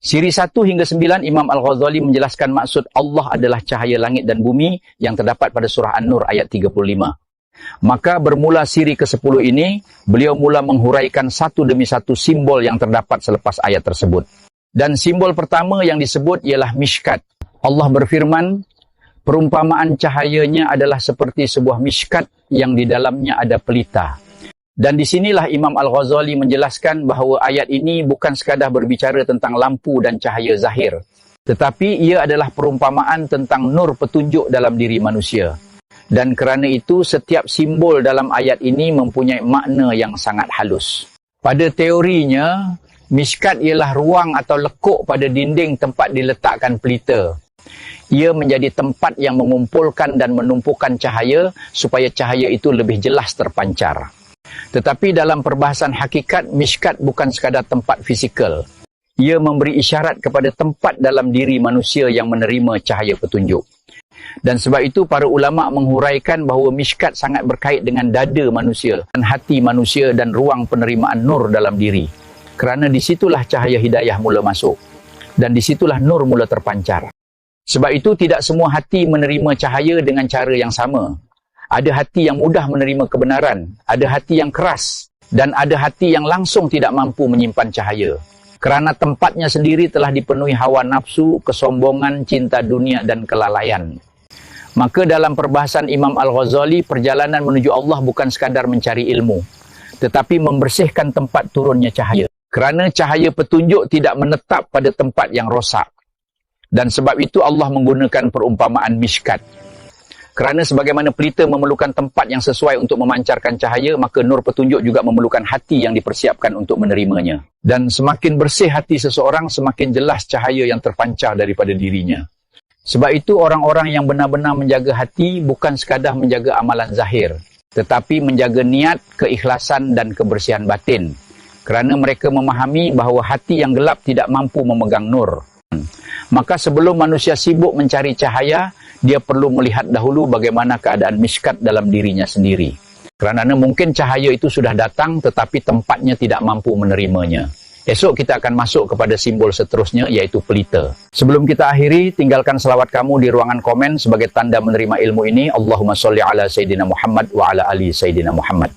Siri 1 hingga 9 Imam Al-Ghazali menjelaskan maksud Allah adalah cahaya langit dan bumi yang terdapat pada surah An-Nur ayat 35. Maka bermula siri ke-10 ini, beliau mula menghuraikan satu demi satu simbol yang terdapat selepas ayat tersebut. Dan simbol pertama yang disebut ialah mishkat. Allah berfirman, perumpamaan cahayanya adalah seperti sebuah mishkat yang di dalamnya ada pelita. Dan di sinilah Imam Al-Ghazali menjelaskan bahawa ayat ini bukan sekadar berbicara tentang lampu dan cahaya zahir, tetapi ia adalah perumpamaan tentang nur petunjuk dalam diri manusia. Dan kerana itu, setiap simbol dalam ayat ini mempunyai makna yang sangat halus. Pada teorinya, mishkat ialah ruang atau lekuk pada dinding tempat diletakkan pelita. Ia menjadi tempat yang mengumpulkan dan menumpukan cahaya supaya cahaya itu lebih jelas terpancar. Tetapi dalam perbahasan hakikat, mishkat bukan sekadar tempat fizikal. Ia memberi isyarat kepada tempat dalam diri manusia yang menerima cahaya petunjuk. Dan sebab itu para ulama menghuraikan bahawa mishkat sangat berkait dengan dada manusia dan hati manusia dan ruang penerimaan nur dalam diri. Kerana disitulah cahaya hidayah mula masuk. Dan disitulah nur mula terpancar. Sebab itu tidak semua hati menerima cahaya dengan cara yang sama. Ada hati yang mudah menerima kebenaran, ada hati yang keras, dan ada hati yang langsung tidak mampu menyimpan cahaya. Kerana tempatnya sendiri telah dipenuhi hawa nafsu, kesombongan, cinta dunia dan kelalaian. Maka dalam perbahasan Imam Al-Ghazali, perjalanan menuju Allah bukan sekadar mencari ilmu, tetapi membersihkan tempat turunnya cahaya. Kerana cahaya petunjuk tidak menetap pada tempat yang rosak. Dan sebab itu Allah menggunakan perumpamaan mishkat. Kerana sebagaimana pelita memerlukan tempat yang sesuai untuk memancarkan cahaya, maka nur petunjuk juga memerlukan hati yang dipersiapkan untuk menerimanya. Dan semakin bersih hati seseorang, semakin jelas cahaya yang terpancar daripada dirinya. Sebab itu orang-orang yang benar-benar menjaga hati bukan sekadar menjaga amalan zahir, tetapi menjaga niat, keikhlasan dan kebersihan batin. Kerana mereka memahami bahawa hati yang gelap tidak mampu memegang nur. Maka sebelum manusia sibuk mencari cahaya, dia perlu melihat dahulu bagaimana keadaan mishkat dalam dirinya sendiri. Kerana mungkin cahaya itu sudah datang tetapi tempatnya tidak mampu menerimanya. Esok kita akan masuk kepada simbol seterusnya, iaitu pelita. Sebelum kita akhiri, tinggalkan selawat kamu di ruangan komen sebagai tanda menerima ilmu ini. Allahumma sholli ala Sayyidina Muhammad wa ala ali Sayyidina Muhammad.